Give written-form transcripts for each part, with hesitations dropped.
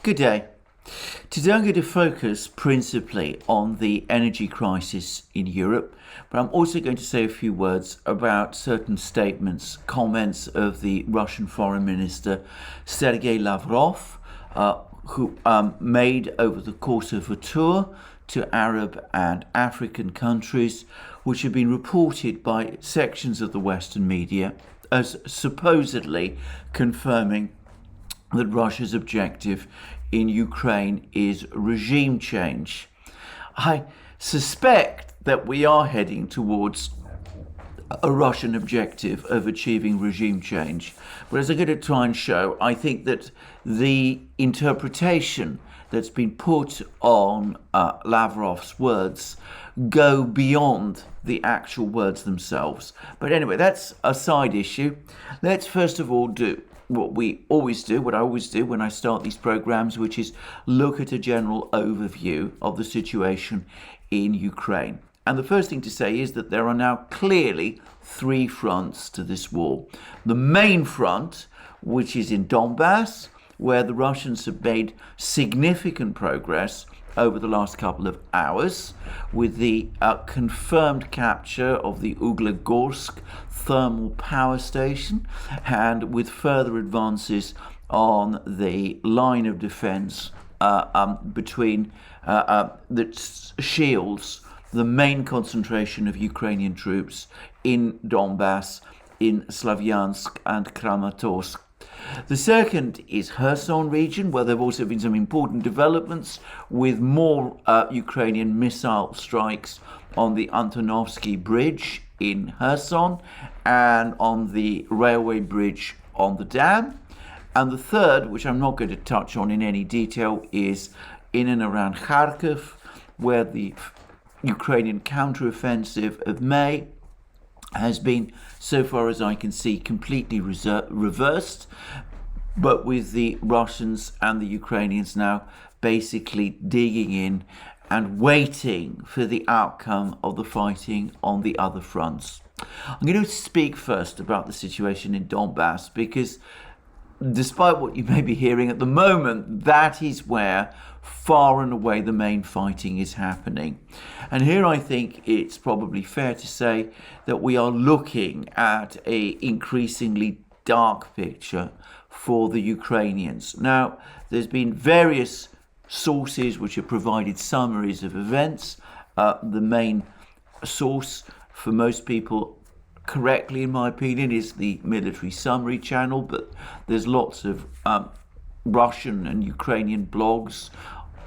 Good day. Today I'm going to focus principally on the energy crisis in Europe, but I'm also going to say a few words about certain statements, comments of the Russian Foreign Minister Sergei Lavrov, who made over the course of a tour to Arab and African countries, which have been reported by sections of the Western media as supposedly confirming that Russia's objective in Ukraine is regime change. I suspect that we are heading towards a Russian objective of achieving regime change. But as I'm going to try and show, I think that the interpretation that's been put on Lavrov's words go beyond the actual words themselves. But anyway, that's a side issue. Let's first of all do what I always do when I start these programs, which is look at a general overview of the situation in Ukraine. And the first thing to say is that there are now clearly three fronts to this war. The main front, which is in Donbass, where the Russians have made significant progress over the last couple of hours with the confirmed capture of the Uglegorsk thermal power station and with further advances on the line of defense between that shields the main concentration of Ukrainian troops in Donbass, in Slavyansk and Kramatorsk. The second is Kherson region, where there have also been some important developments with more Ukrainian missile strikes on the Antonovsky Bridge in Kherson and on the railway bridge on the dam. And the third, which I'm not going to touch on in any detail, is in and around Kharkiv, where the Ukrainian counteroffensive of May has been, so far as I can see, completely reversed, but with the Russians and the Ukrainians now basically digging in and waiting for the outcome of the fighting on the other fronts. I'm going to speak first about the situation in Donbass because despite what you may be hearing at the moment, that is where far and away the main fighting is happening. And here I think it's probably fair to say that we are looking at an increasingly dark picture for the Ukrainians. Now, there's been various sources which have provided summaries of events. The main source for most people, correctly in my opinion, is the Military Summary channel, but there's lots of Russian and Ukrainian blogs,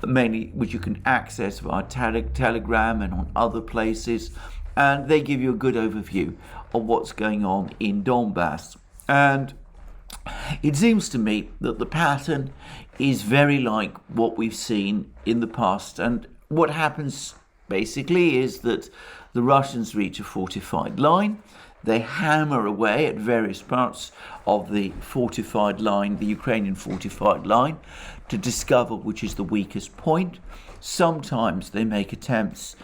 mainly which you can access via Telegram and on other places, and they give you a good overview of what's going on in Donbass. And it seems to me that the pattern is very like what we've seen in the past. And what happens basically is that the Russians reach a fortified line. They hammer away at various parts of the fortified line, the Ukrainian fortified line, to discover which is the weakest point. Sometimes they make attempts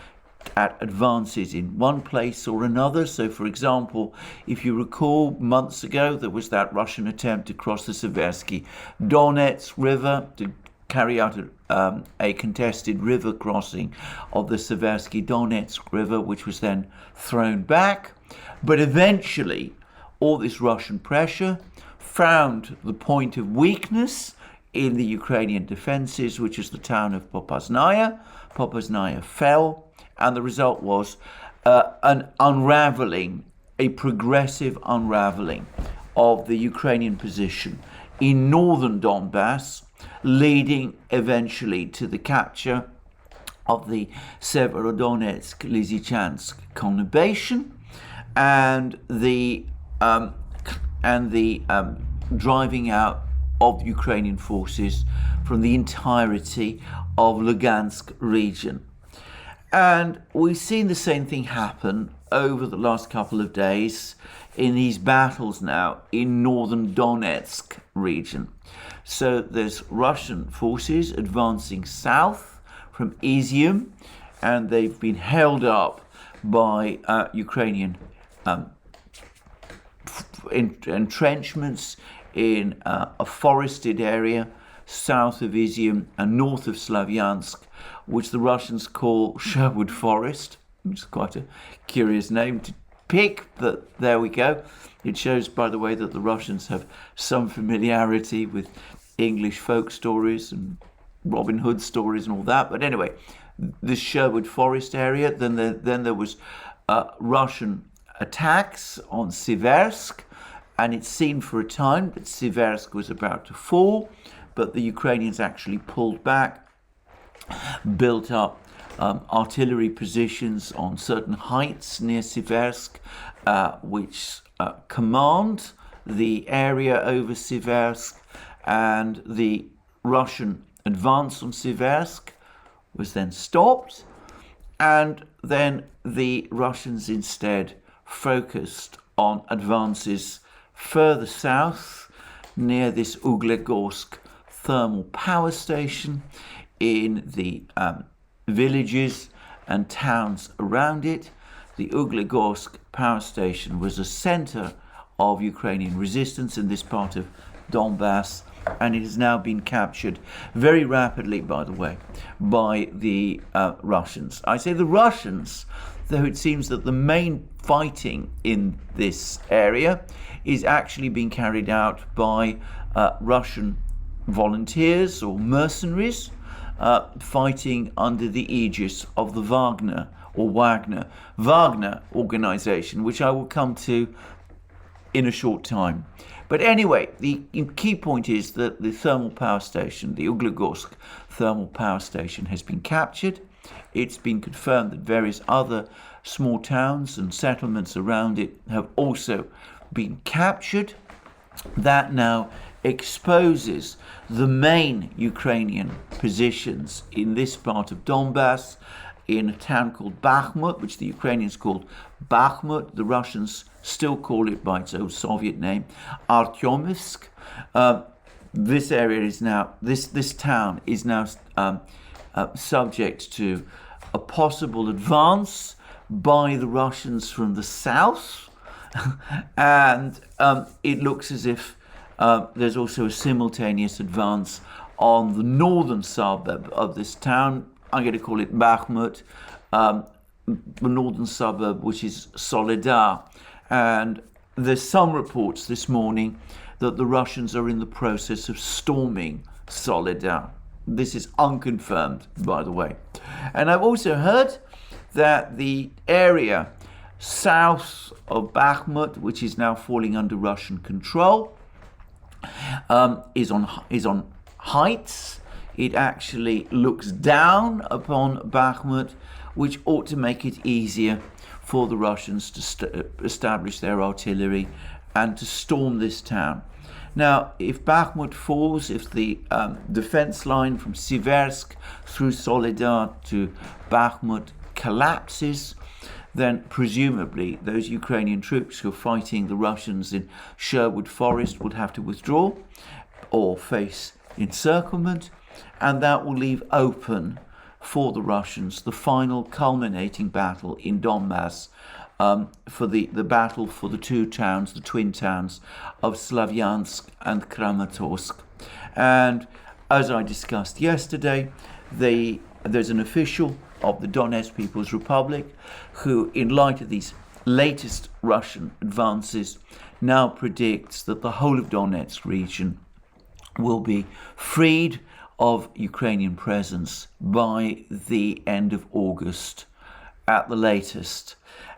at advances in one place or another. So, for example, if you recall, months ago, there was that Russian attempt to cross the Severesque Donetsk river to carry out a contested river crossing of the Severesque Donetsk river, which was then thrown back. But eventually, all this Russian pressure found the point of weakness in the Ukrainian defenses, which is the town of Popasnaya. Popasnaya fell, and the result was an unraveling, a progressive unraveling of the Ukrainian position in northern Donbass, leading eventually to the capture of the Severodonetsk-Lysychansk conurbation and the driving out of Ukrainian forces from the entirety of Lugansk region. And we've seen the same thing happen over the last couple of days in these battles now in northern Donetsk region. So there's Russian forces advancing south from ETHEREUM, and they've been held up by Ukrainian entrenchments in a forested area south of Izium and north of Slavyansk, which the Russians call Sherwood Forest, which is quite a curious name to pick, but there we go. It shows, by the way, that the Russians have some familiarity with English folk stories and Robin Hood stories and all that. But anyway, the Sherwood Forest area. Then there was Russian attacks on Severesque, and it seemed for a time that Severesque was about to fall, but the Ukrainians actually pulled back, built up artillery positions on certain heights near Severesque, which command the area over Severesque, and the Russian advance on Severesque was then stopped, and then the Russians instead focused on advances further south near this Uglegorsk thermal power station, in the villages and towns around it. The Uglegorsk power station was a center of Ukrainian resistance in this part of Donbass, and it has now been captured very rapidly, by the way, by the Russians. I say the Russians, though it seems that the main fighting in this area is actually being carried out by Russian volunteers or mercenaries fighting under the aegis of the Wagner organization, which I will come to in a short time. But anyway, the key point is that the thermal power station, the Uglegorsk thermal power station, has been captured. It's been confirmed that various other small towns and settlements around it have also been captured. That now exposes the main Ukrainian positions in this part of Donbass, in a town called Bakhmut, which the Ukrainians called Bakhmut. The Russians still call it by its old Soviet name, Artyomivsk. This area is now, this town is now subject to a possible advance by the Russians from the south, and it looks as if there's also a simultaneous advance on the northern suburb of this town. I'm going to call it Bakhmut, the northern suburb, which is Soledar. And there's some reports this morning that the Russians are in the process of storming Soledar. This is unconfirmed, by the way. And I've also heard that the area south of Bakhmut, which is now falling under Russian control, is on heights. It actually looks down upon Bakhmut, which ought to make it easier for the Russians to establish their artillery and to storm this town. Now, if Bakhmut falls, if the defense line from Seversky through Soledar to Bakhmut collapses, then presumably those Ukrainian troops who are fighting the Russians in Sherwood Forest would have to withdraw or face encirclement, and that will leave open for the Russians the final culminating battle in Donbass, for the battle for the two towns, the twin towns of Slavyansk and Kramatorsk. And as I discussed yesterday, there's an official of the Donetsk People's Republic who, in light of these latest Russian advances, now predicts that the whole of Donetsk region will be freed of Ukrainian presence by the end of August at the latest.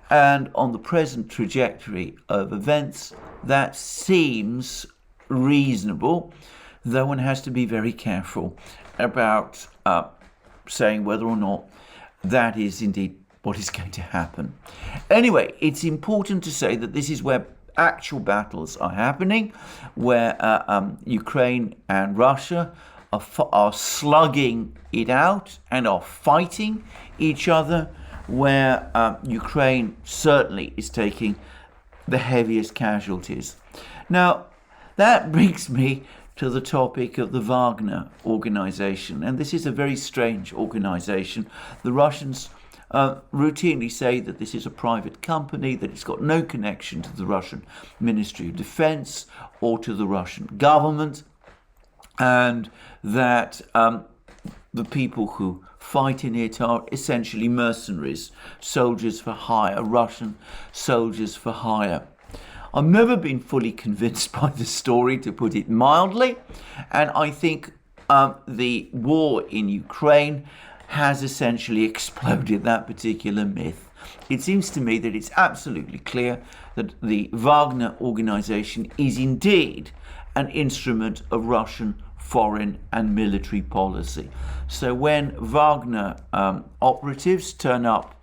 And on the present trajectory of events, that seems reasonable, though one has to be very careful about saying whether or not that is indeed what is going to happen. Anyway, it's important to say that this is where actual battles are happening, where Ukraine and Russia are slugging it out and are fighting each other, where Ukraine certainly is taking the heaviest casualties. Now, that brings me to the topic of the Wagner organization. And this is a very strange organization. The Russians routinely say that this is a private company, that it's got no connection to the Russian Ministry of Defense or to the Russian government. and that the people who fight in it are essentially mercenaries, soldiers for hire, Russian soldiers for hire. I've never been fully convinced by the story, to put it mildly, and I think the war in Ukraine has essentially exploded that particular myth. It seems to me that it's absolutely clear that the Wagner organization is indeed an instrument of Russian foreign and military policy. So when Wagner operatives turn up,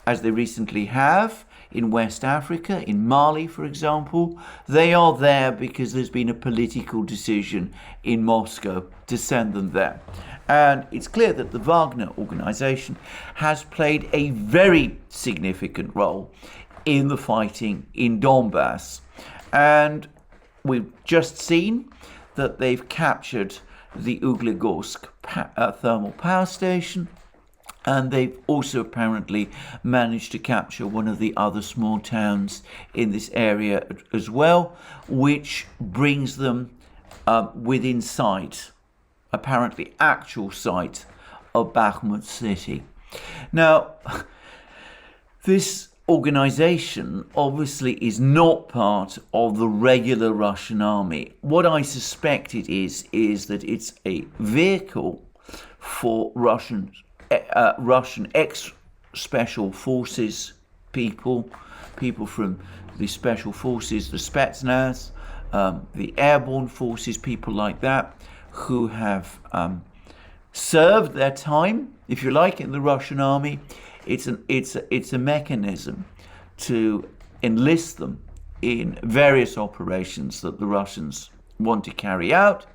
as they recently have, in West Africa, in Mali, for example, they are there because there's been a political decision in Moscow to send them there. And it's clear that the Wagner organization has played a very significant role in the fighting in Donbass. And we've just seen that they've captured the Uglegorsk thermal power station, and they've also apparently managed to capture one of the other small towns in this area as well, which brings them within sight, apparently actual sight, of Bakhmut city. Now, this organization obviously is not part of the regular Russian army. What I suspect it is that it's a vehicle for Russian ex-special forces people from the special forces, the Spetsnaz, the airborne forces, people like that, who have served their time, if you like, in the Russian army. It's a mechanism to enlist them in various operations that the Russians want to carry out.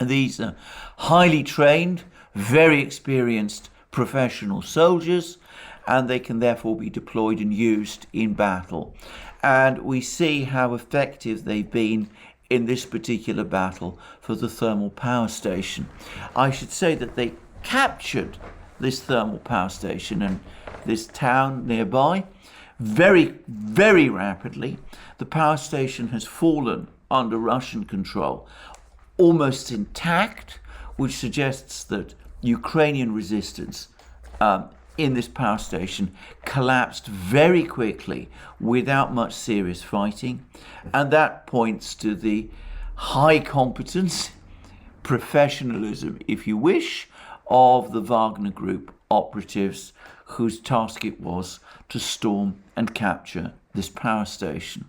These are highly trained, very experienced professional soldiers, and they can therefore be deployed and used in battle. And we see how effective they've been in this particular battle for the thermal power station. I should say that they captured this thermal power station and this town nearby very, very rapidly. The power station has fallen under Russian control, almost intact, which suggests that Ukrainian resistance in this power station collapsed very quickly without much serious fighting. And that points to the high competence, professionalism, if you wish, of the Wagner Group operatives whose task it was to storm and capture this power station.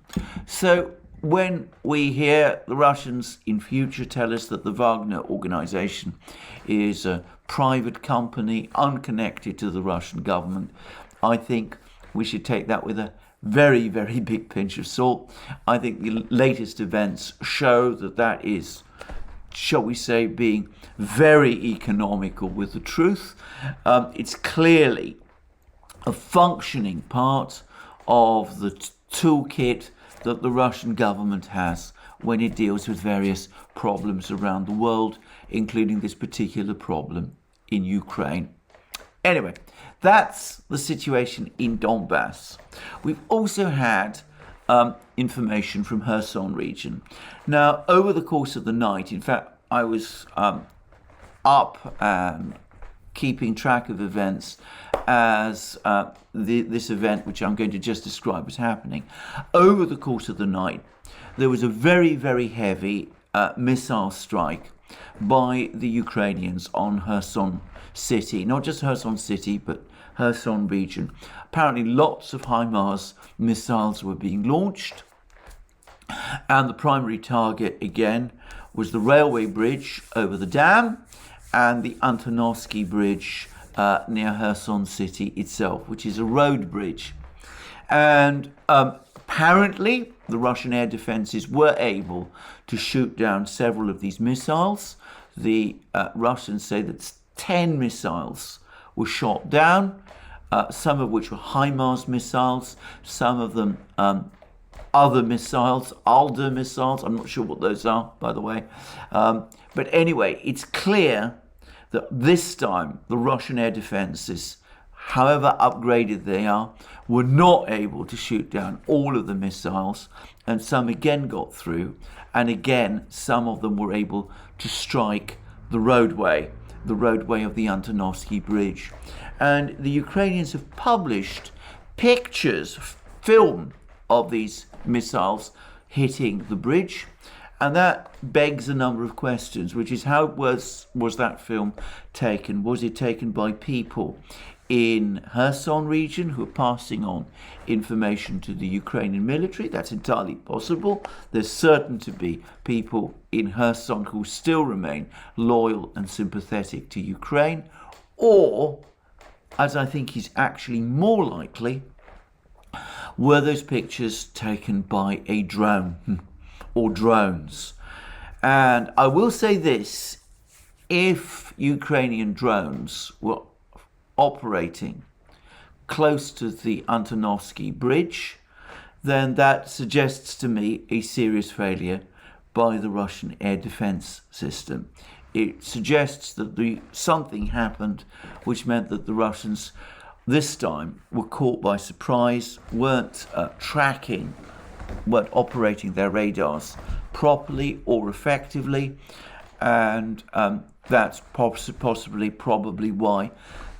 So when we hear the Russians in future tell us that the Wagner organization is a private company unconnected to the Russian government, I think we should take that with a very, very big pinch of salt. I think the latest events show that that is, shall we say, being very economical with the truth. It's clearly a functioning part of the toolkit that the Russian government has when it deals with various problems around the world, including this particular problem in Ukraine. Anyway, that's the situation in Donbass. We've also had information from Kherson region. Now, over the course of the night, in fact, I was up and keeping track of events as this event, which I'm going to just describe, was happening. Over the course of the night, there was a very, very heavy missile strike by the Ukrainians on Kherson city. Not just Kherson city, but Kherson region. Apparently lots of HIMARS missiles were being launched. And the primary target, again, was the railway bridge over the dam and the Antonovsky bridge near Kherson city itself, which is a road bridge. And apparently the Russian air defenses were able to shoot down several of these missiles. The Russians say that 10 missiles were shot down, some of which were HIMARS missiles, some of them other missiles, Alder missiles. I'm not sure what those are, by the way. But anyway, it's clear that this time the Russian air defenses however upgraded they are, were not able to shoot down all of the missiles, and some again got through, and again some of them were able to strike the roadway of the Antonovsky Bridge. And the Ukrainians have published pictures, film of these missiles hitting the bridge, and that begs a number of questions, which is, how was that film taken? Was it taken by people in Kherson region who are passing on information to the Ukrainian military? That's entirely possible. There's certain to be people in Kherson who still remain loyal and sympathetic to Ukraine, or, as I think is actually more likely, were those pictures taken by a drone or drones? And I will say this: if Ukrainian drones were operating close to the Antonovsky Bridge, then that suggests to me a serious failure by the Russian air defense system. It suggests that something happened which meant that the Russians this time were caught by surprise, weren't operating their radars properly or effectively, and that's probably why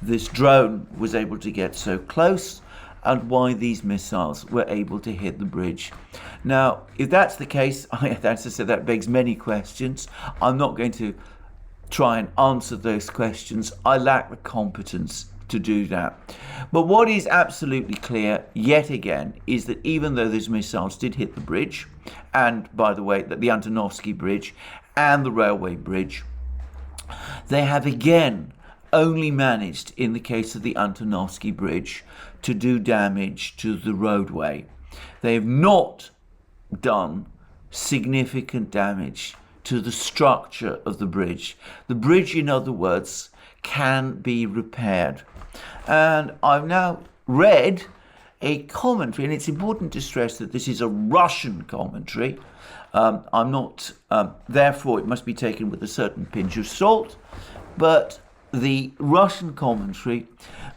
this drone was able to get so close, and why these missiles were able to hit the bridge. Now, if that's the case, that begs many questions. I'm not going to try and answer those questions. I lack the competence to do that. But what is absolutely clear, yet again, is that even though those missiles did hit the bridge, and by the way, that the Antonovsky Bridge and the railway bridge, they have again only managed, in the case of the Antonovsky Bridge, to do damage to the roadway. They have not done significant damage to the structure of the bridge. The bridge, in other words, can be repaired. And I've now read a commentary, and it's important to stress that this is a Russian commentary. Therefore, it must be taken with a certain pinch of salt, but the Russian commentary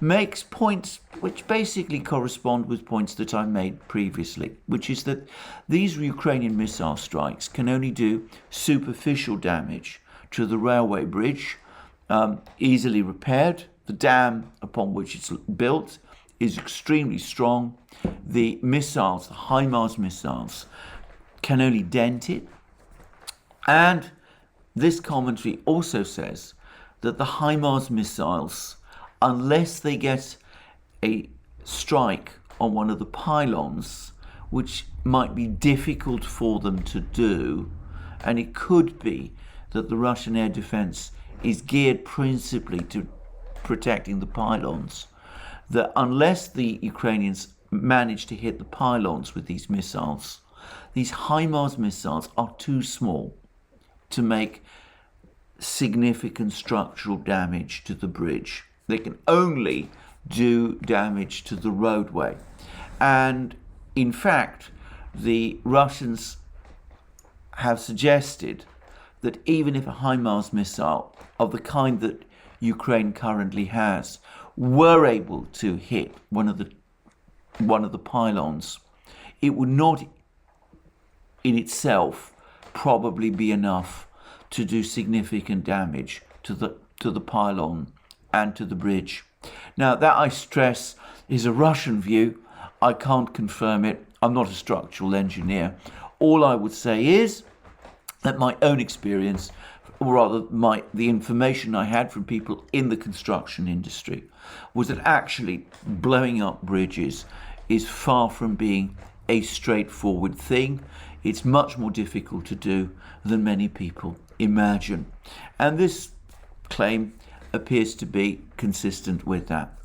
makes points which basically correspond with points that I made previously, which is that these Ukrainian missile strikes can only do superficial damage to the railway bridge, easily repaired. The dam upon which it's built is extremely strong. The missiles, the HIMARS missiles, can only dent it. And this commentary also says that the HIMARS missiles, unless they get a strike on one of the pylons, which might be difficult for them to do, and it could be that the Russian air defense is geared principally to protecting the pylons, that unless the Ukrainians manage to hit the pylons with these missiles, these HIMARS missiles are too small to make significant structural damage to the bridge. They can only do damage to the roadway. And in fact, the Russians have suggested that even if a HIMARS missile of the kind that Ukraine currently has were able to hit one of the pylons, it would not in itself probably be enough to do significant damage to the pylon and to the bridge. Now, that, I stress, is a Russian view. I can't confirm it. I'm not a structural engineer. All I would say is that my own experience, or rather the information I had from people in the construction industry, was that actually blowing up bridges is far from being a straightforward thing. It's much more difficult to do than many people imagine. And this claim appears to be consistent with that.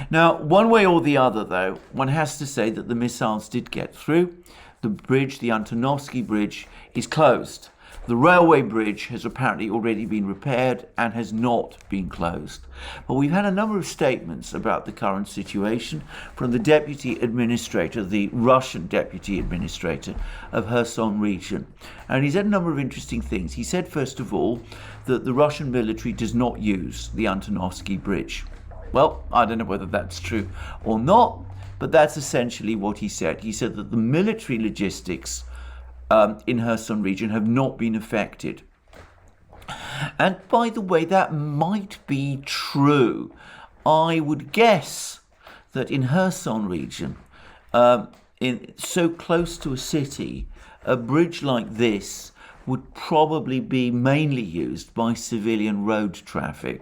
Now, one way or the other, though, one has to say that the missiles did get through. The bridge, the Antonovsky Bridge, is closed. The railway bridge has apparently already been repaired and has not been closed. But we've had a number of statements about the current situation from the deputy administrator, the Russian deputy administrator of Kherson region. And he said a number of interesting things. He said, first of all, that the Russian military does not use the Antonovsky Bridge. Well, I don't know whether that's true or not, but that's essentially what he said. He said that the military logistics in Kherson region have not been affected. And by the way, that might be true. I would guess that in Kherson region, so close to a city, a bridge like this would probably be mainly used by civilian road traffic.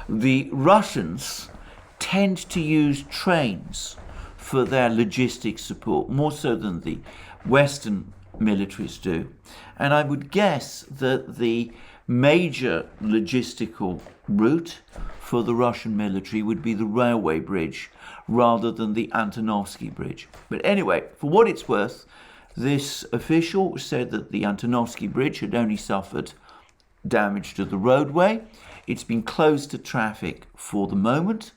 The Russians tend to use trains for their logistics support, more so than the Western militaries do. And I would guess that the major logistical route for the Russian military would be the railway bridge rather than the Antonovsky bridge. But anyway, for what it's worth, this official said that the Antonovsky bridge had only suffered damage to the roadway. It's been closed to traffic for the moment.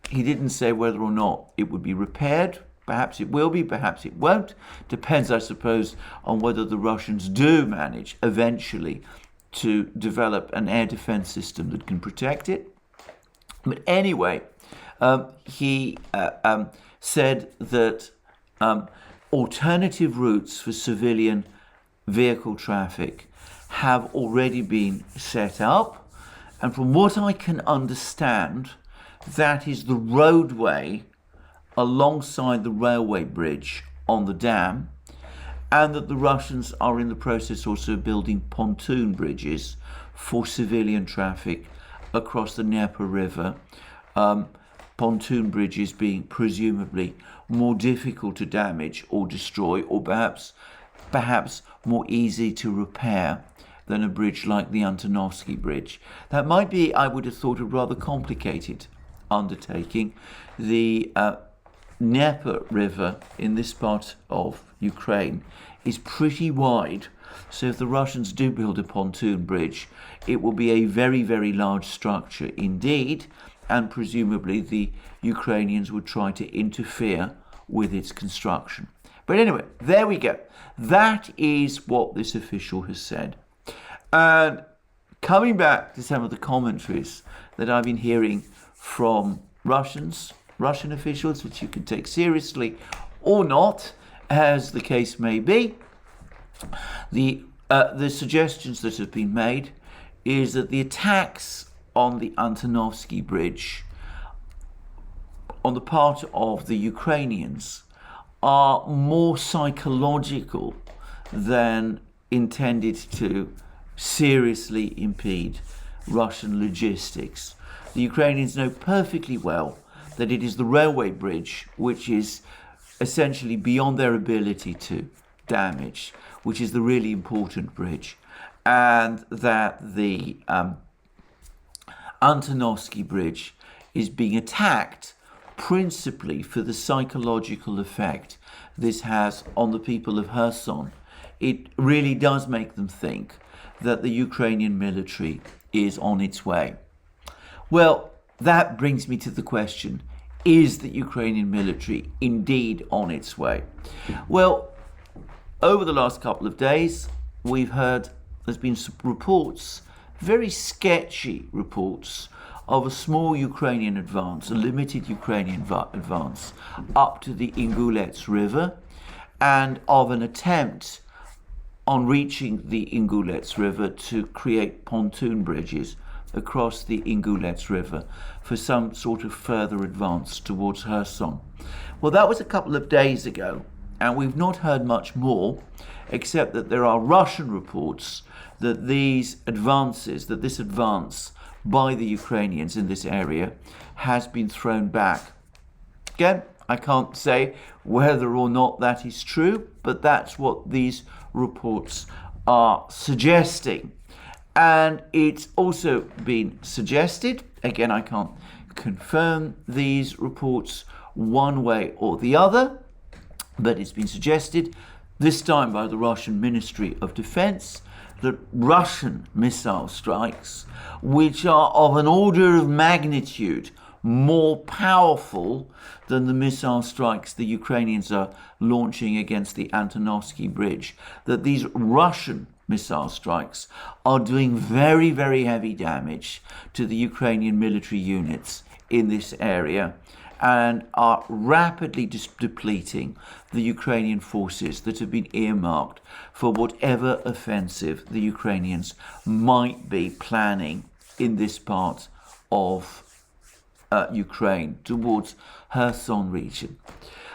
He didn't say whether or not it would be repaired. Perhaps it will be, perhaps it won't. Depends, I suppose, on whether the Russians do manage eventually to develop an air defense system that can protect it. But anyway, he said that alternative routes for civilian vehicle traffic have already been set up. And from what I can understand, that is the roadway alongside the railway bridge on the dam, and that the Russians are in the process also of building pontoon bridges for civilian traffic across the Dnieper River. Pontoon bridges being presumably more difficult to damage or destroy, or perhaps more easy to repair than a bridge like the Antonovsky bridge. That might be, I would have thought, a rather complicated undertaking. The Dnieper River in this part of Ukraine is pretty wide, so if the Russians do build a pontoon bridge, it will be a very, very large structure indeed, and presumably the Ukrainians would try to interfere with its construction. But anyway, there we go. That is what this official has said. And coming back to some of the commentaries that I've been hearing from Russian officials, which you can take seriously or not, as the case may be, the suggestions that have been made is that the attacks on the Antonovsky bridge on the part of the Ukrainians are more psychological than intended to seriously impede Russian logistics. The Ukrainians know perfectly well that it is the railway bridge which is essentially beyond their ability to damage, which is the really important bridge, and that the Antonovsky bridge is being attacked principally for the psychological effect this has on the people of Kherson. It really does make them think that the Ukrainian military is on its way. Well, that brings me to the question, is the Ukrainian military indeed on its way? Well, over the last couple of days, we've heard there's been some reports, very sketchy reports, of a small Ukrainian advance, a limited Ukrainian advance, up to the Ingulets River, and of an attempt on reaching the Ingulets River to create pontoon bridges across the Ingulets River for some sort of further advance towards Kherson. Well, that was a couple of days ago, and we've not heard much more, except that there are Russian reports that this advance by the Ukrainians in this area has been thrown back. Again, I can't say whether or not that is true, but that's what these reports are suggesting. And it's also been suggested, again, I can't confirm these reports one way or the other, but it's been suggested, this time by the Russian Ministry of Defense, that Russian missile strikes, which are of an order of magnitude more powerful than the missile strikes the Ukrainians are launching against the Antonovsky bridge, that these Russian missile strikes are doing very, very heavy damage to the Ukrainian military units in this area and are rapidly depleting the Ukrainian forces that have been earmarked for whatever offensive the Ukrainians might be planning in this part of Ukraine towards Kherson region.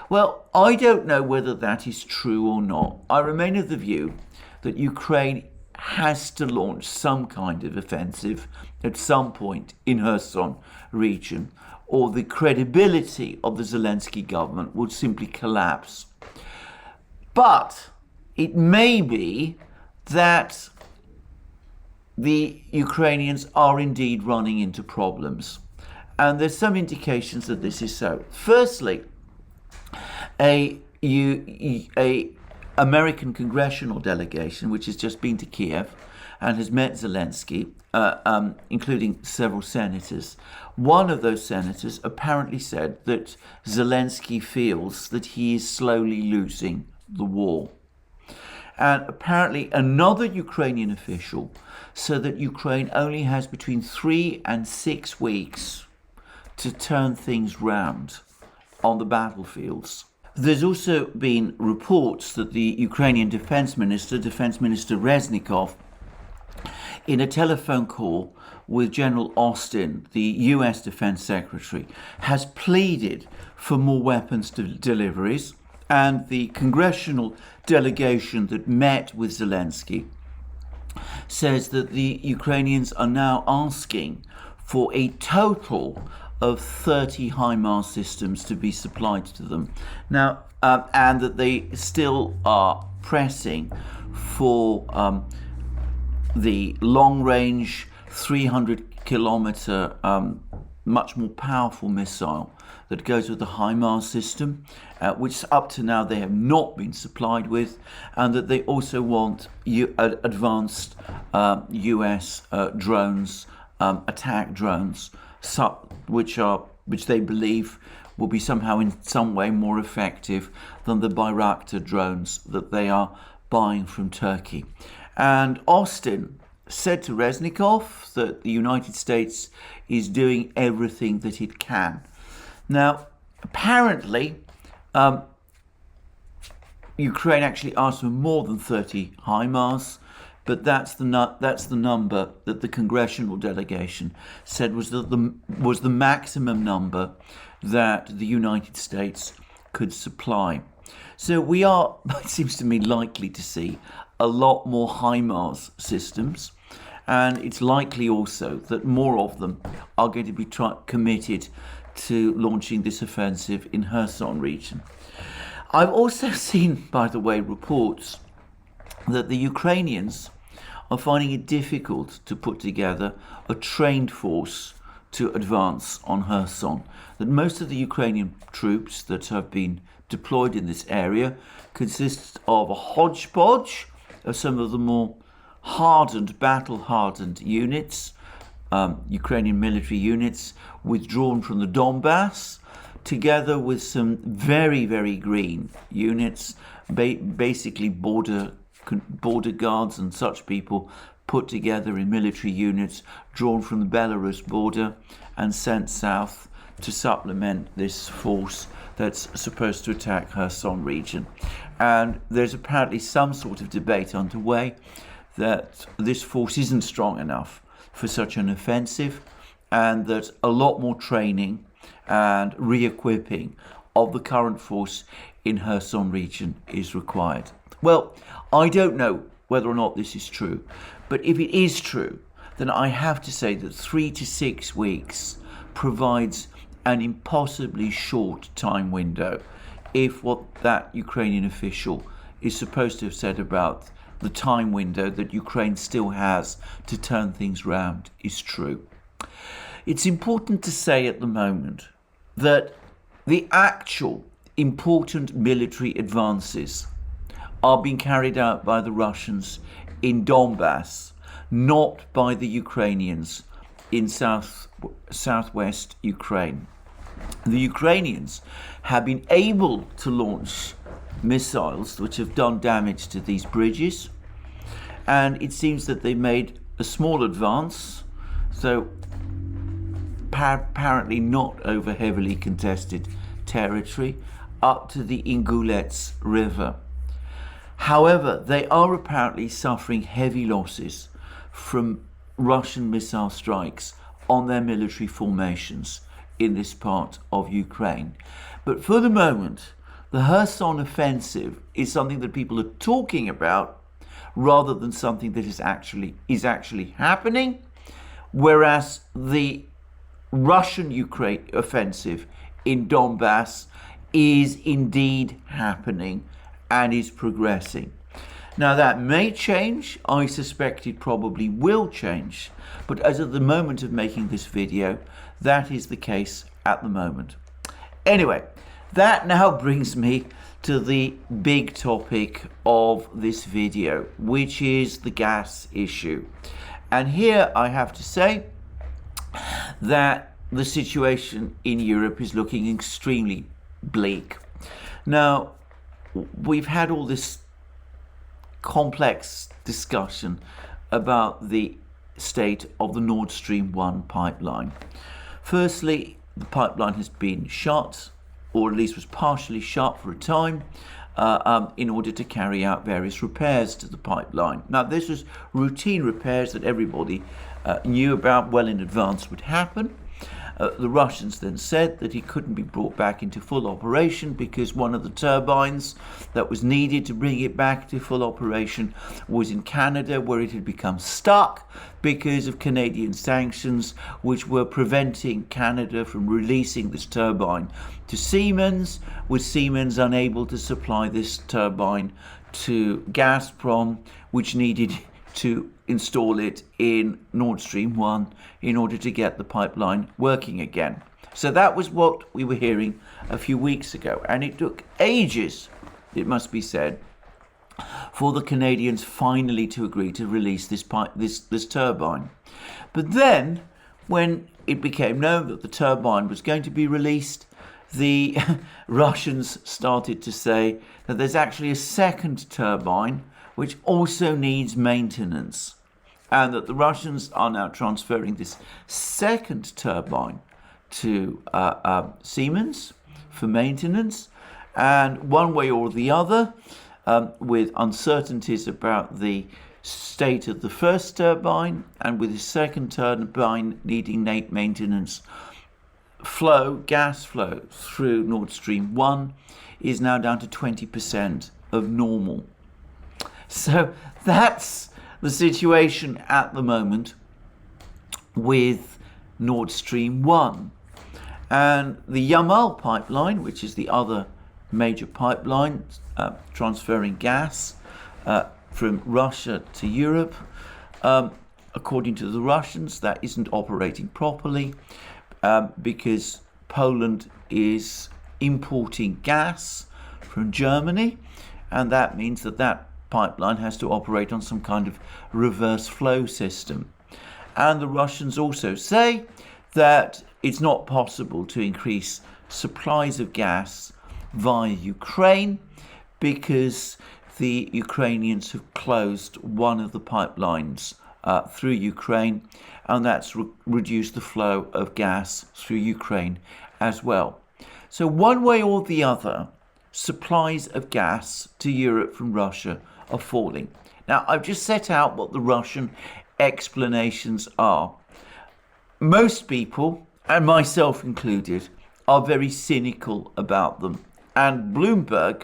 Well, I don't know whether that is true or not. I remain of the view that Ukraine has to launch some kind of offensive at some point in Kherson region, or the credibility of the Zelensky government would simply collapse. But it may be that the Ukrainians are indeed running into problems. And there's some indications that this is so. Firstly, a American congressional delegation, which has just been to Kiev and has met Zelensky, including several senators. One of those senators apparently said that Zelensky feels that he is slowly losing the war. And apparently another Ukrainian official said that Ukraine only has between 3 and 6 weeks to turn things round on the battlefields. There's also been reports that the Ukrainian Defense Minister Reznikov, in a telephone call with General Austin, the US Defense Secretary, has pleaded for more weapons deliveries, and the congressional delegation that met with Zelensky says that the Ukrainians are now asking for a total of 30 HIMARS systems to be supplied to them now, and that they still are pressing for the long-range 300-kilometer, much more powerful missile that goes with the HIMARS system, which up to now they have not been supplied with, and that they also want advanced US drones, attack drones, which they believe will be somehow in some way more effective than the Bayraktar drones that they are buying from Turkey. And Austin said to Reznikov that the United States is doing everything that it can. Now, apparently, Ukraine actually asked for more than 30 HIMARS, but that's the number that the congressional delegation said was the maximum number that the United States could supply. So we are, it seems to me, likely to see a lot more HIMARS systems, and it's likely also that more of them are going to be committed to launching this offensive in Kherson region. I've also seen, by the way, reports that the Ukrainians are finding it difficult to put together a trained force to advance on Kherson. That most of the Ukrainian troops that have been deployed in this area consist of a hodgepodge of some of the more battle-hardened units, Ukrainian military units withdrawn from the Donbass, together with some very, very green units, basically border guards and such people put together in military units drawn from the Belarus border and sent south to supplement this force that's supposed to attack Kherson region. And there's apparently some sort of debate underway that this force isn't strong enough for such an offensive, and that a lot more training and re-equipping of the current force in Kherson region is required. Well, I don't know whether or not this is true, but if it is true, then I have to say that 3 to 6 weeks provides an impossibly short time window if what that Ukrainian official is supposed to have said about the time window that Ukraine still has to turn things round is true. It's important to say at the moment that the actual important military advances are being carried out by the Russians in Donbass, not by the Ukrainians in southwest Ukraine. The Ukrainians have been able to launch missiles which have done damage to these bridges, and it seems that they made a small advance, so apparently not over heavily contested territory, up to the Ingulets River. However, they are apparently suffering heavy losses from Russian missile strikes on their military formations in this part of Ukraine. But for the moment, the Kherson offensive is something that people are talking about rather than something that is actually happening, whereas the Russian Ukraine offensive in Donbass is indeed happening and is progressing. Now that may change. I suspect it probably will change, but as of the moment of making this video, that is the case at the moment. Anyway, that now brings me to the big topic of this video, which is the gas issue. And here I have to say that the situation in Europe is looking extremely bleak. Now, we've had all this complex discussion about the state of the Nord Stream 1 pipeline. Firstly, the pipeline has been shut, or at least was partially shut for a time, in order to carry out various repairs to the pipeline. Now, this was routine repairs that everybody knew about well in advance would happen. The Russians then said that it couldn't be brought back into full operation because one of the turbines that was needed to bring it back to full operation was in Canada, where it had become stuck because of Canadian sanctions, which were preventing Canada from releasing this turbine to Siemens, with Siemens unable to supply this turbine to Gazprom, which needed to install it in Nord Stream 1 in order to get the pipeline working again. So that was what we were hearing a few weeks ago, and it took ages, it must be said, for the Canadians finally to agree to release this turbine. But then, when it became known that the turbine was going to be released, the Russians started to say that there's actually a second turbine which also needs maintenance, and that the Russians are now transferring this second turbine to Siemens for maintenance, and one way or the other, with uncertainties about the state of the first turbine and with the second turbine needing maintenance, gas flow through Nord Stream 1 is now down to 20% of normal. So that's the situation at the moment with Nord Stream 1. And the Yamal pipeline, which is the other major pipeline transferring gas from Russia to Europe, according to the Russians, that isn't operating properly because Poland is importing gas from Germany, and that means that pipeline has to operate on some kind of reverse flow system. And the Russians also say that it's not possible to increase supplies of gas via Ukraine because the Ukrainians have closed one of the pipelines through Ukraine, and that's reduced the flow of gas through Ukraine as well. So one way or the other, supplies of gas to Europe from Russia are falling. Now, I've just set out what the Russian explanations are. Most people, and myself included, are very cynical about them. And Bloomberg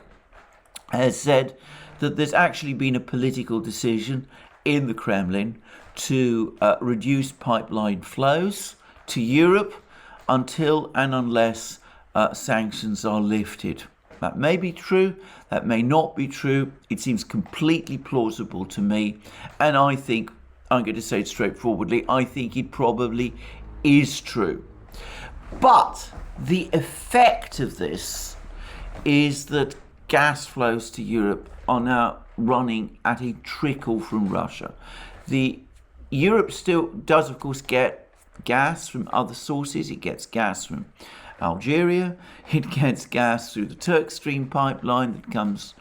has said that there's actually been a political decision in the Kremlin to reduce pipeline flows to Europe until and unless sanctions are lifted. That may be true, that may not be true. It seems completely plausible to me, and I think, I'm going to say it straightforwardly, I think it probably is true. But the effect of this is that gas flows to Europe are now running at a trickle from Russia. Europe still does, of course, get gas from other sources. It gets gas from Algeria. It gets gas through the Turk Stream pipeline that comes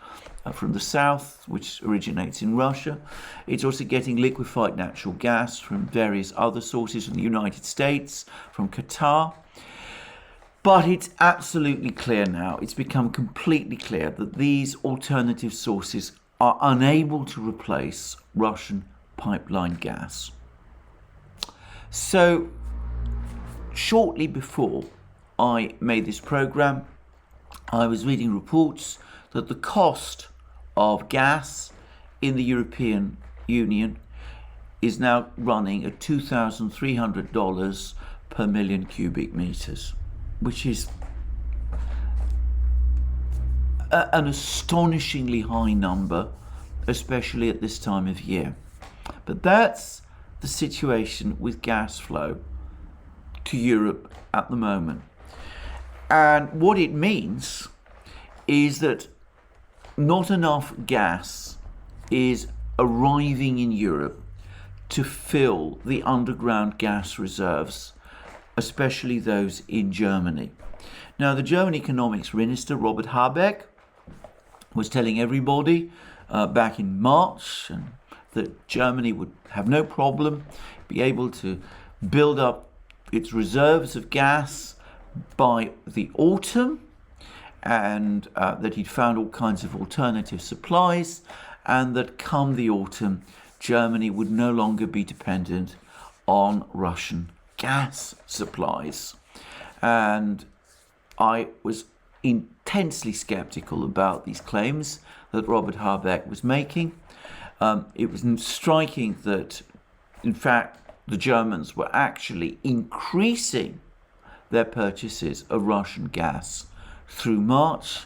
from the south, which originates in Russia. It's also getting liquefied natural gas from various other sources from the United States, from Qatar. But it's absolutely clear now, it's become completely clear that these alternative sources are unable to replace Russian pipeline gas. So, shortly before I made this program, I was reading reports that the cost of gas in the European Union is now running at $2,300 per million cubic meters, which is an astonishingly high number, especially at this time of year. But that's the situation with gas flow to Europe at the moment. And what it means is that not enough gas is arriving in Europe to fill the underground gas reserves, especially those in Germany. Now, the German economics minister, Robert Habeck, was telling everybody back in March that Germany would have no problem, be able to build up its reserves of gas by the autumn, and that he'd found all kinds of alternative supplies, and that come the autumn, Germany would no longer be dependent on Russian gas supplies. And I was intensely skeptical about these claims that Robert Habeck was making. It was striking that, in fact, the Germans were actually increasing their purchases of Russian gas through March.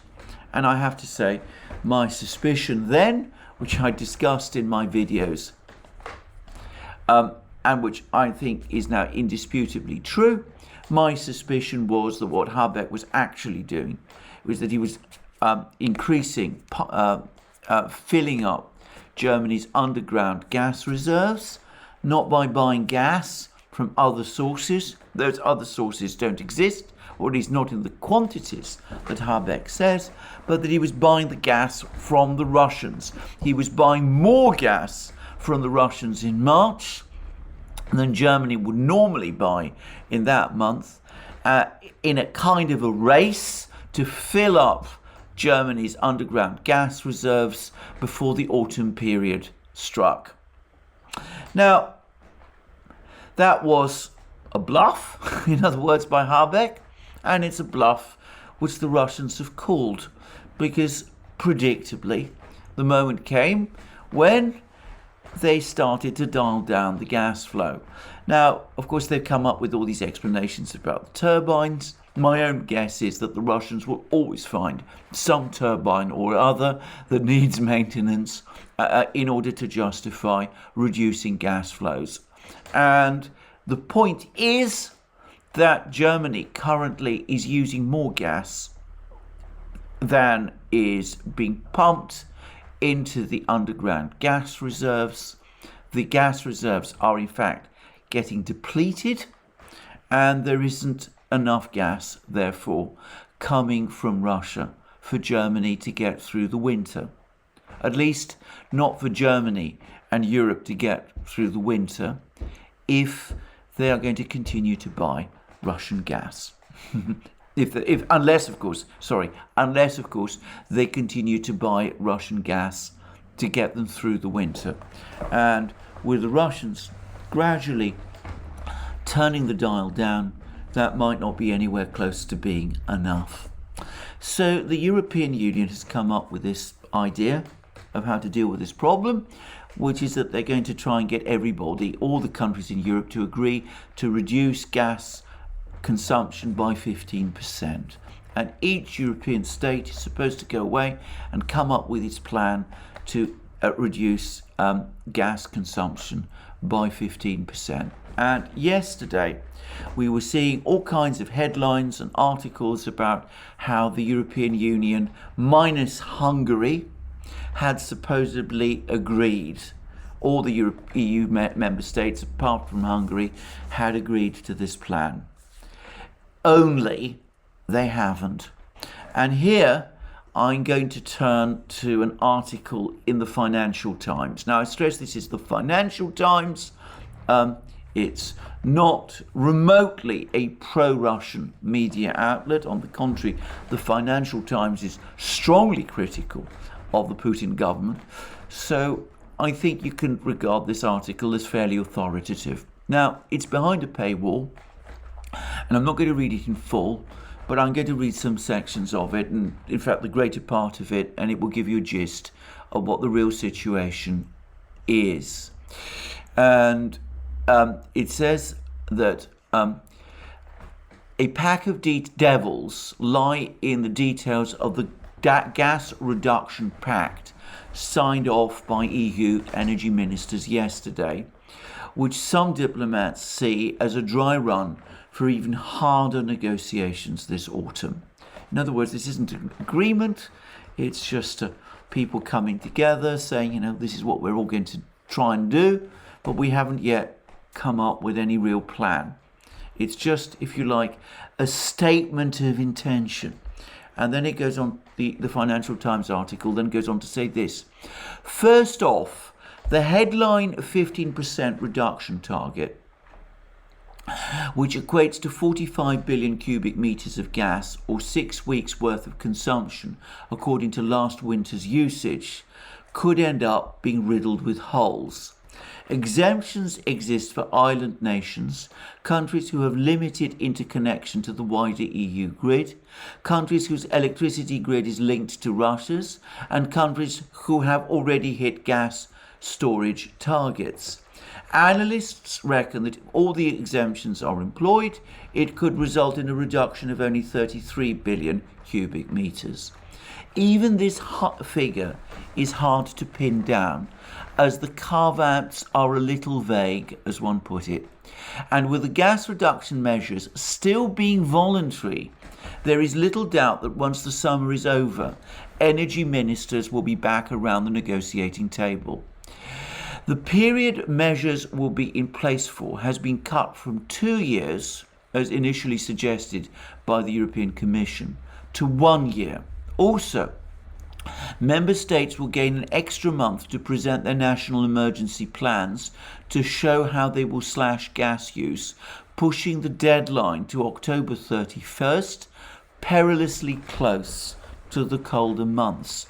And I have to say, my suspicion then, which I discussed in my videos, and which I think is now indisputably true, my suspicion was that what Habeck was actually doing was that he was increasing, filling up Germany's underground gas reserves, not by buying gas from other sources. Those other sources don't exist, or at least not in the quantities that Habeck says, but that he was buying the gas from the Russians. He was buying more gas from the Russians in March than Germany would normally buy in that month, in a kind of a race to fill up Germany's underground gas reserves before the autumn period struck. Now, that was a bluff, in other words, by Habeck, and it's a bluff which the Russians have called, because predictably the moment came when they started to dial down the gas flow. Now, of course, they've come up with all these explanations about the turbines. My own guess is that the Russians will always find some turbine or other that needs maintenance in order to justify reducing gas flows. And the point is that Germany currently is using more gas than is being pumped into the underground gas reserves. The gas reserves are in fact getting depleted, and there isn't enough gas, therefore, coming from Russia for Germany to get through the winter. At least not for Germany and Europe to get through the winter, if they are going to continue to buy Russian gas. Unless of course they continue to buy Russian gas to get them through the winter. And with the Russians gradually turning the dial down, that might not be anywhere close to being enough. So the European Union has come up with this idea of how to deal with this problem, which is that they're going to try and get everybody, all the countries in Europe, to agree to reduce gas consumption by 15%. And each European state is supposed to go away and come up with its plan to reduce gas consumption by 15%. And yesterday we were seeing all kinds of headlines and articles about how the European Union, minus Hungary, had supposedly agreed. All the EU member states, apart from Hungary, had agreed to this plan. Only they haven't. And here I'm going to turn to an article in the Financial Times. Now, I stress this is the Financial Times. It's not remotely a pro-Russian media outlet. On the contrary, the Financial Times is strongly critical of the Putin government. So I think you can regard this article as fairly authoritative. Now, it's behind a paywall, and I'm not going to read it in full, but I'm going to read some sections of it, and in fact the greater part of it, and it will give you a gist of what the real situation is. And it says that a pack of devils lie in the details of the Gas Reduction Pact signed off by EU energy ministers yesterday, which some diplomats see as a dry run for even harder negotiations this autumn. In other words, this isn't an agreement, it's just people coming together saying, this is what we're all going to try and do, but we haven't yet come up with any real plan. It's just, if you like, a statement of intention. And then it goes on, the Financial Times article then goes on to say this. First off, the headline 15% reduction target, which equates to 45 billion cubic meters of gas or 6 weeks worth of consumption, according to last winter's usage, could end up being riddled with holes. Exemptions exist for island nations, countries who have limited interconnection to the wider EU grid, countries whose electricity grid is linked to Russia's, and countries who have already hit gas storage targets. Analysts reckon that if all the exemptions are employed, it could result in a reduction of only 33 billion cubic meters. Even this figure is hard to pin down, as the carve-outs are a little vague, as one put it. And with the gas reduction measures still being voluntary, there is little doubt that once the summer is over, energy ministers will be back around the negotiating table. The period measures will be in place for has been cut from 2 years, as initially suggested by the European Commission, to 1 year. Also, member states will gain an extra month to present their national emergency plans to show how they will slash gas use, pushing the deadline to October 31st, perilously close to the colder months.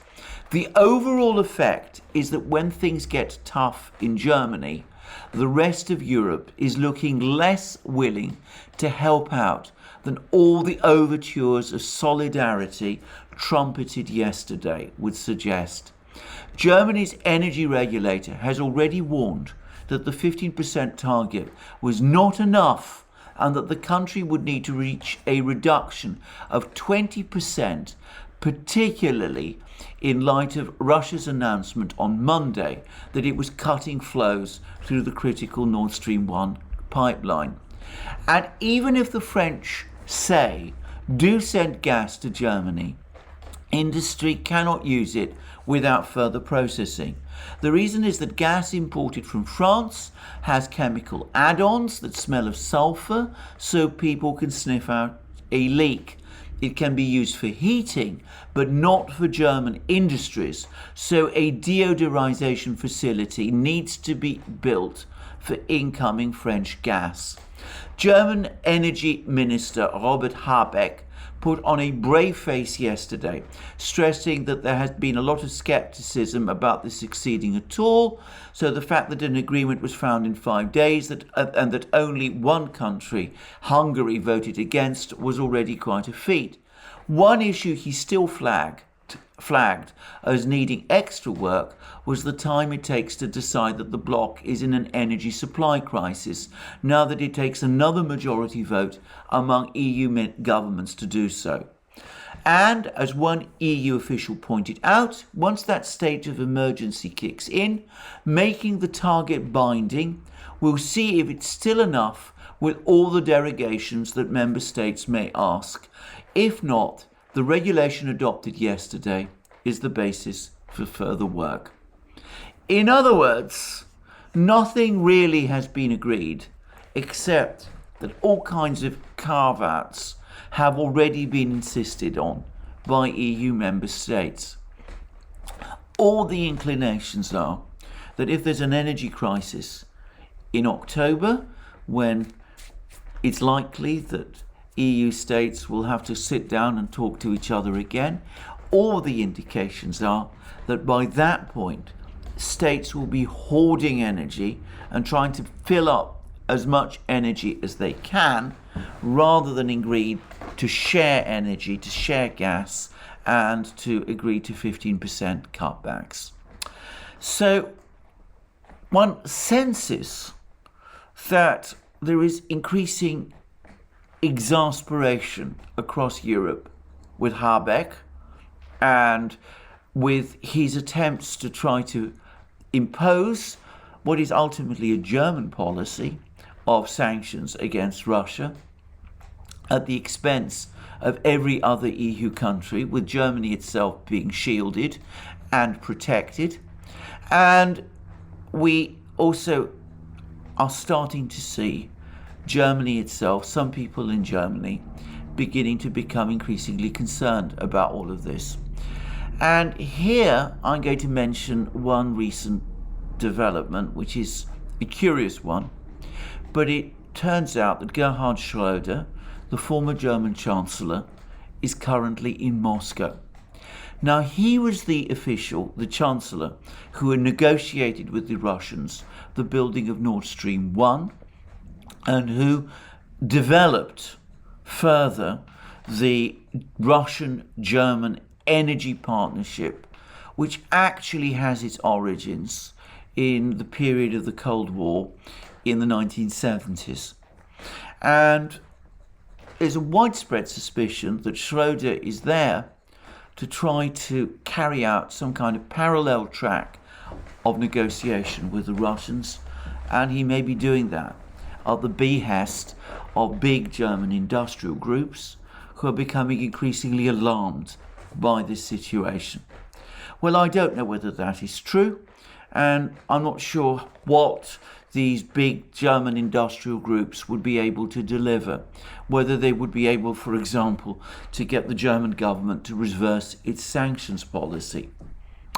The overall effect is that when things get tough in Germany, the rest of Europe is looking less willing to help out than all the overtures of solidarity trumpeted yesterday would suggest. Germany's energy regulator has already warned that the 15% target was not enough and that the country would need to reach a reduction of 20%, particularly in light of Russia's announcement on Monday that it was cutting flows through the critical Nord Stream 1 pipeline. And even if the French say, do send gas to Germany, industry cannot use it without further processing. The reason is that gas imported from France has chemical add-ons that smell of sulfur, so people can sniff out a leak. It can be used for heating, but not for German industries, so a deodorization facility needs to be built for incoming French gas. German Energy Minister Robert Habeck put on a brave face yesterday, stressing that there has been a lot of skepticism about this succeeding at all, so the fact that an agreement was found in 5 days and that only one country, Hungary, voted against was already quite a feat. One issue he still flagged as needing extra work was the time it takes to decide that the bloc is in an energy supply crisis, now that it takes another majority vote among EU governments to do so. And, as one EU official pointed out, once that state of emergency kicks in, making the target binding, we'll see if it's still enough with all the derogations that member states may ask. If not, the regulation adopted yesterday is the basis for further work. In other words, nothing really has been agreed, except that all kinds of carve-outs have already been insisted on by EU member states. All the inclinations are that if there's an energy crisis in October, when it's likely that EU states will have to sit down and talk to each other again, all the indications are that by that point, states will be hoarding energy and trying to fill up as much energy as they can, rather than agree to share energy, to share gas, and to agree to 15% cutbacks. So one senses that there is increasing exasperation across Europe with Habeck and with his attempts to try to impose what is ultimately a German policy of sanctions against Russia at the expense of every other EU country, with Germany itself being shielded and protected. And we also are starting to see Germany itself, some people in Germany, beginning to become increasingly concerned about all of this. And here I'm going to mention one recent development, which is a curious one, but it turns out that Gerhard Schröder, the former German Chancellor, is currently in Moscow. Now, he was the official, the Chancellor, who had negotiated with the Russians the building of Nord Stream 1 and who developed further the Russian-German energy partnership, which actually has its origins in the period of the Cold War in the 1970s. And there's a widespread suspicion that Schröder is there to try to carry out some kind of parallel track of negotiation with the Russians, and he may be doing that at the behest of big German industrial groups who are becoming increasingly alarmed by this situation. Well, I don't know whether that is true, and I'm not sure what these big German industrial groups would be able to deliver, whether they would be able, for example, to get the German government to reverse its sanctions policy.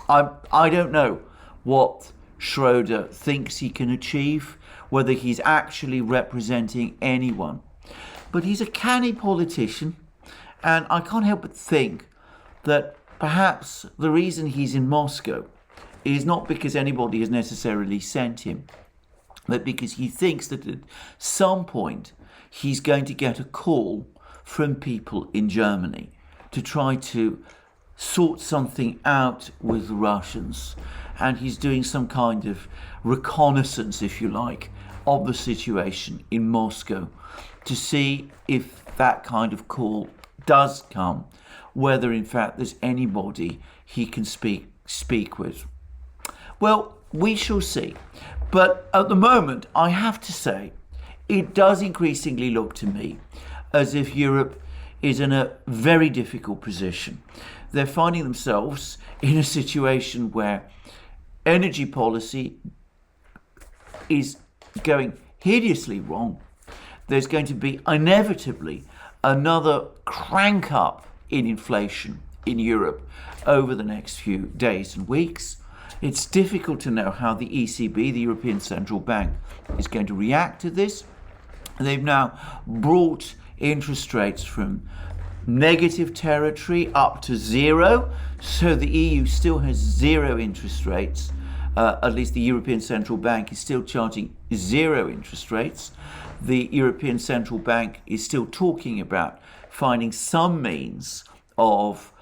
I don't know what Schröder thinks he can achieve, whether he's actually representing anyone. But he's a canny politician, and I can't help but think that perhaps the reason he's in Moscow is not because anybody has necessarily sent him, but because he thinks that at some point he's going to get a call from people in Germany to try to sort something out with the Russians. And he's doing some kind of reconnaissance, if you like, of the situation in Moscow to see if that kind of call does come, whether in fact there's anybody he can speak with. Well, we shall see. But at the moment, I have to say, it does increasingly look to me as if Europe is in a very difficult position. They're finding themselves in a situation where energy policy is going hideously wrong. There's going to be inevitably another crank up in inflation in Europe over the next few days and weeks. It's difficult to know how the ECB, the European Central Bank, is going to react to this. They've now brought interest rates from negative territory up to zero, so the EU still has zero interest rates. At least the European Central Bank is still charging zero interest rates. The European Central Bank is still talking about finding some means of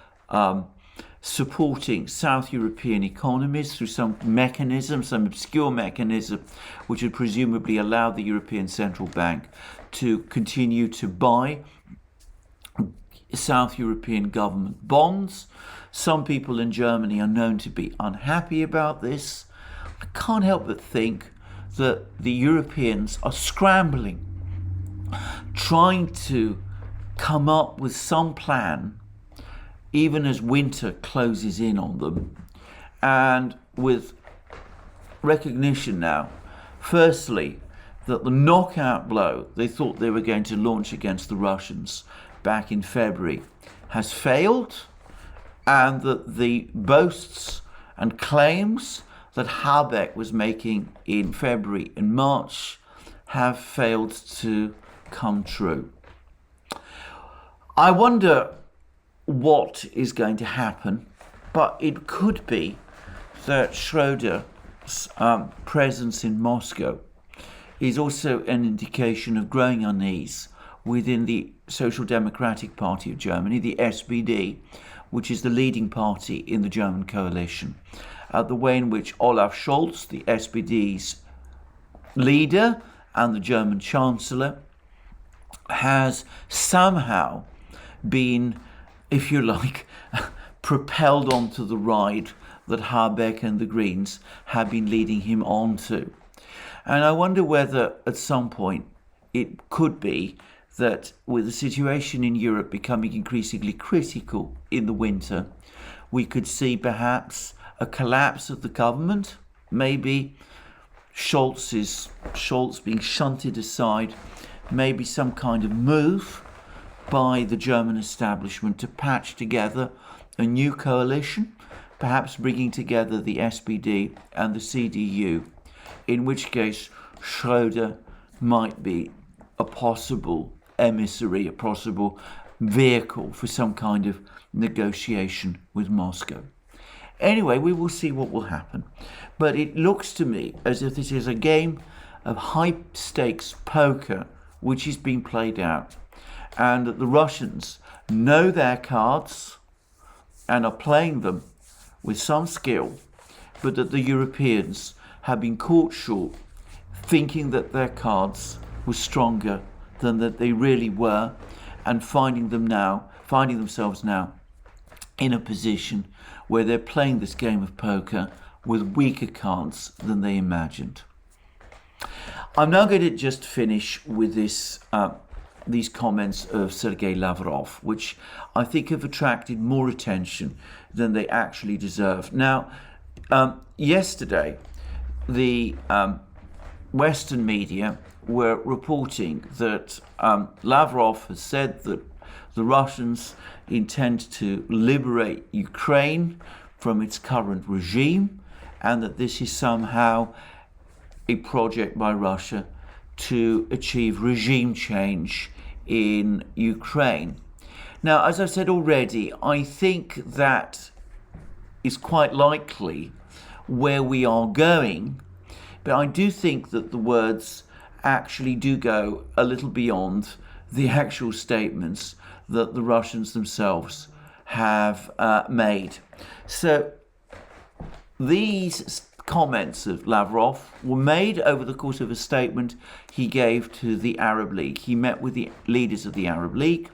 supporting South European economies through some mechanism, some obscure mechanism, which would presumably allow the European Central Bank to continue to buy South European government bonds. Some people in Germany are known to be unhappy about this. I can't help but think that the Europeans are scrambling, trying to come up with some plan even as winter closes in on them, and with recognition now, firstly, that the knockout blow they thought they were going to launch against the Russians back in February has failed, and that the boasts and claims that Habeck was making in February and March have failed to come true. I wonder what is going to happen, but it could be that Schröder's presence in Moscow is also an indication of growing unease within the Social Democratic Party of Germany, the SPD, which is the leading party in the German coalition. The way in which Olaf Scholz, the SPD's leader and the German Chancellor, has somehow been, if you like, propelled onto the ride that Habeck and the Greens have been leading him onto. And I wonder whether at some point it could be that with the situation in Europe becoming increasingly critical in the winter, we could see perhaps a collapse of the government, maybe Scholz being shunted aside, maybe some kind of move by the German establishment to patch together a new coalition, perhaps bringing together the SPD and the CDU, in which case Schröder might be a possible emissary, a possible vehicle for some kind of negotiation with Moscow. Anyway, we will see what will happen. But it looks to me as if this is a game of high-stakes poker which is being played out, and that the Russians know their cards and are playing them with some skill, but that the Europeans have been caught short, thinking that their cards were stronger than that they really were, and finding themselves now in a position where they're playing this game of poker with weaker cards than they imagined. I'm now going to just finish with these comments of Sergei Lavrov, which I think have attracted more attention than they actually deserve. Now, yesterday, the Western media were reporting that Lavrov has said that the Russians intend to liberate Ukraine from its current regime, and that this is somehow a project by Russia to achieve regime change in Ukraine. Now, as I said already, I think that is quite likely where we are going, but I do think that the words actually do go a little beyond the actual statements that the Russians themselves have made. So these comments of Lavrov were made over the course of a statement he gave to the Arab League. He met with the leaders of the Arab League.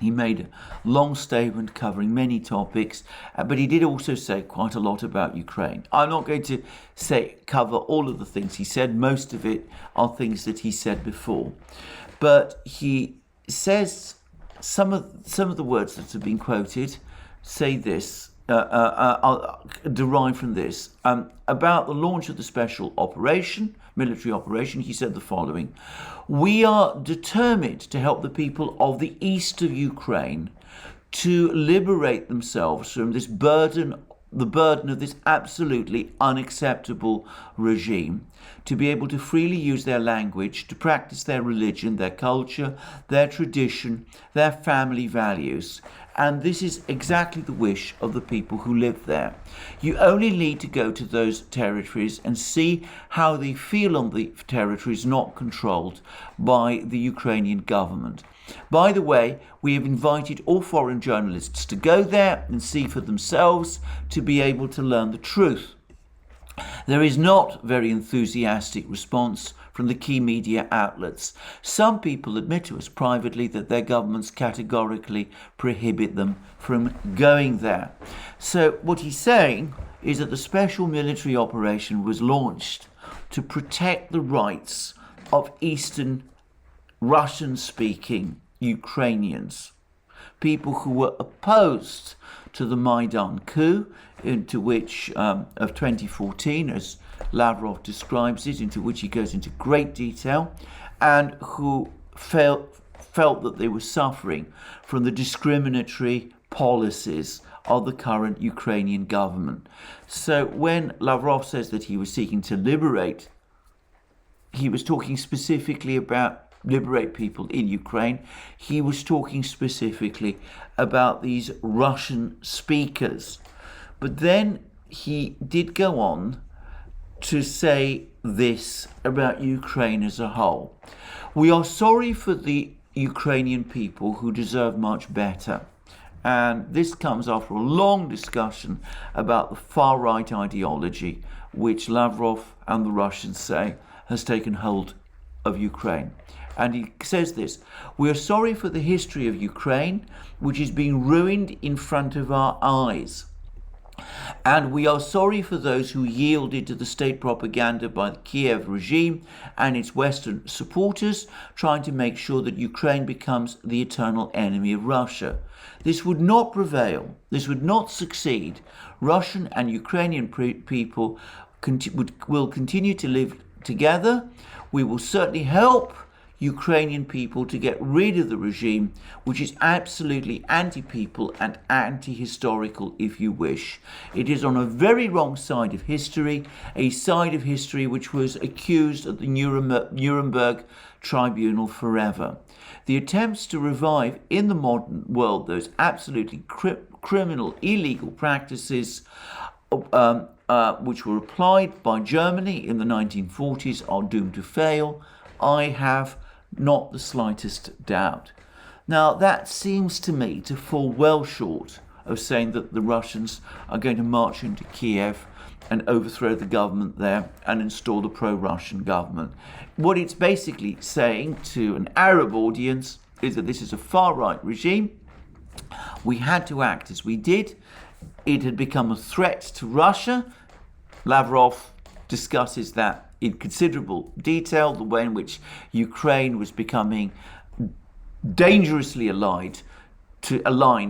He made a long statement covering many topics, but he did also say quite a lot about Ukraine. I'm not going to cover all of the things he said. Most of it are things that he said before. But he says some of the words that have been quoted say this, derived from this. About the launch of the special military operation, he said the following: "We are determined to help the people of the east of Ukraine to liberate themselves from the burden of this absolutely unacceptable regime, to be able to freely use their language, to practice their religion, their culture, their tradition, their family values." And this is exactly the wish of the people who live there. You only need to go to those territories and see how they feel on the territories not controlled by the Ukrainian government. By the way, we have invited all foreign journalists to go there and see for themselves, to be able to learn the truth. There is not very enthusiastic response from the key media outlets. Some people admit to us privately that their governments categorically prohibit them from going there. So what he's saying is that the special military operation was launched to protect the rights of Eastern Russian-speaking Ukrainians, people who were opposed to the Maidan coup, into which of 2014, as Lavrov describes it, into which he goes into great detail, and who felt that they were suffering from the discriminatory policies of the current Ukrainian government. So when Lavrov says that he was seeking to liberate, he was talking specifically about liberate people in Ukraine. He was talking specifically about these Russian speakers. But then he did go on to say this about Ukraine as a whole. We are sorry for the Ukrainian people who deserve much better. And this comes after a long discussion about the far-right ideology which Lavrov and the Russians say has taken hold of Ukraine. And he says this: we are sorry for the history of Ukraine, which is being ruined in front of our eyes. And we are sorry for those who yielded to the state propaganda by the Kiev regime and its Western supporters, trying to make sure that Ukraine becomes the eternal enemy of Russia. This would not prevail. This would not succeed. Russian and Ukrainian people will continue to live together. We will certainly help Ukrainian people to get rid of the regime, which is absolutely anti-people and anti-historical, if you wish. It is on a very wrong side of history, a side of history which was accused at the Nuremberg tribunal forever. The attempts to revive in the modern world those absolutely criminal, illegal practices which were applied by Germany in the 1940s are doomed to fail. I have not the slightest doubt. Now, that seems to me to fall well short of saying that the Russians are going to march into Kiev and overthrow the government there and install the pro-Russian government. What it's basically saying to an Arab audience is that this is a far-right regime. We had to act as we did. It had become a threat to Russia. Lavrov discusses that in considerable detail, the way in which Ukraine was becoming dangerously aligned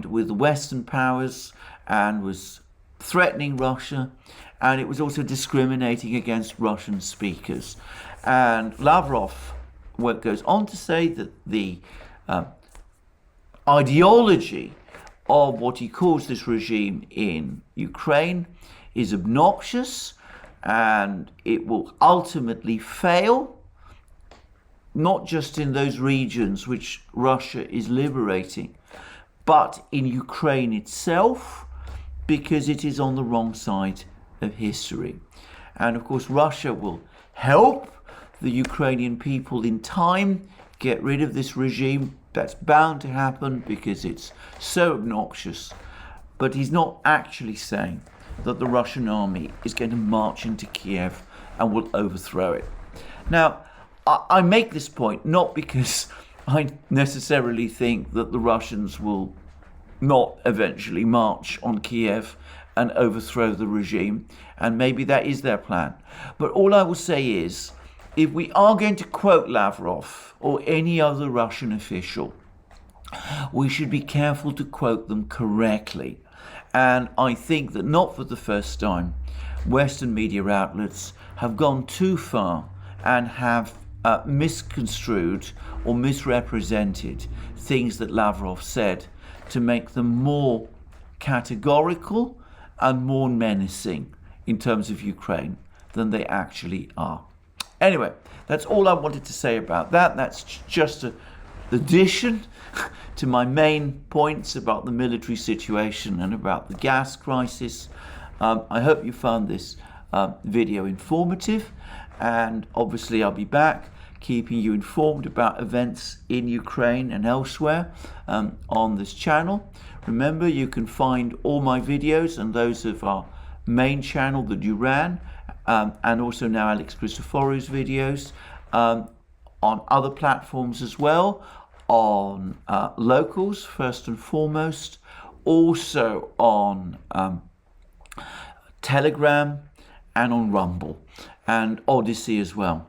with the Western powers and was threatening Russia, and it was also discriminating against Russian speakers. And Lavrov goes on to say that the ideology of what he calls this regime in Ukraine is obnoxious, and it will ultimately fail, not just in those regions which Russia is liberating, but in Ukraine itself, because it is on the wrong side of history. And of course, Russia will help the Ukrainian people in time get rid of this regime. That's bound to happen because it's so obnoxious. But he's not actually saying that the Russian army is going to march into Kiev and will overthrow it. Now, I make this point not because I necessarily think that the Russians will not eventually march on Kiev and overthrow the regime, and maybe that is their plan. But all I will say is, if we are going to quote Lavrov or any other Russian official, we should be careful to quote them correctly. And I think that not for the first time, Western media outlets have gone too far and have misconstrued or misrepresented things that Lavrov said to make them more categorical and more menacing in terms of Ukraine than they actually are. Anyway, that's all I wanted to say about that. That's just an addition to my main points about the military situation and about the gas crisis. I hope you found this video informative, and obviously I'll be back keeping you informed about events in Ukraine and elsewhere on this channel. Remember, you can find all my videos and those of our main channel, the Duran, and also now Alex Christophorou's videos on other platforms as well, on Locals first and foremost, also on Telegram and on Rumble and ODYSEE as well.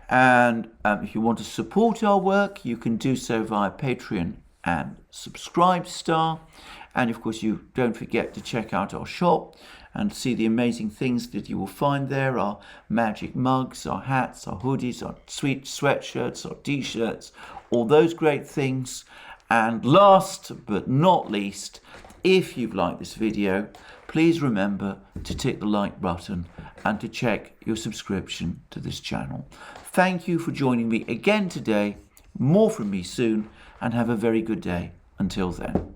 And if you want to support our work, you can do so via Patreon and Subscribestar. And of course, you don't forget to check out our shop and see the amazing things that you will find there: our magic mugs, our hats, our hoodies, our sweet sweatshirts, our t-shirts, all those great things. And last but not least, If you've liked this video, please remember to tick the like button and to check your subscription to this channel. Thank you for joining me again today. More from me soon, and have a very good day. Until then.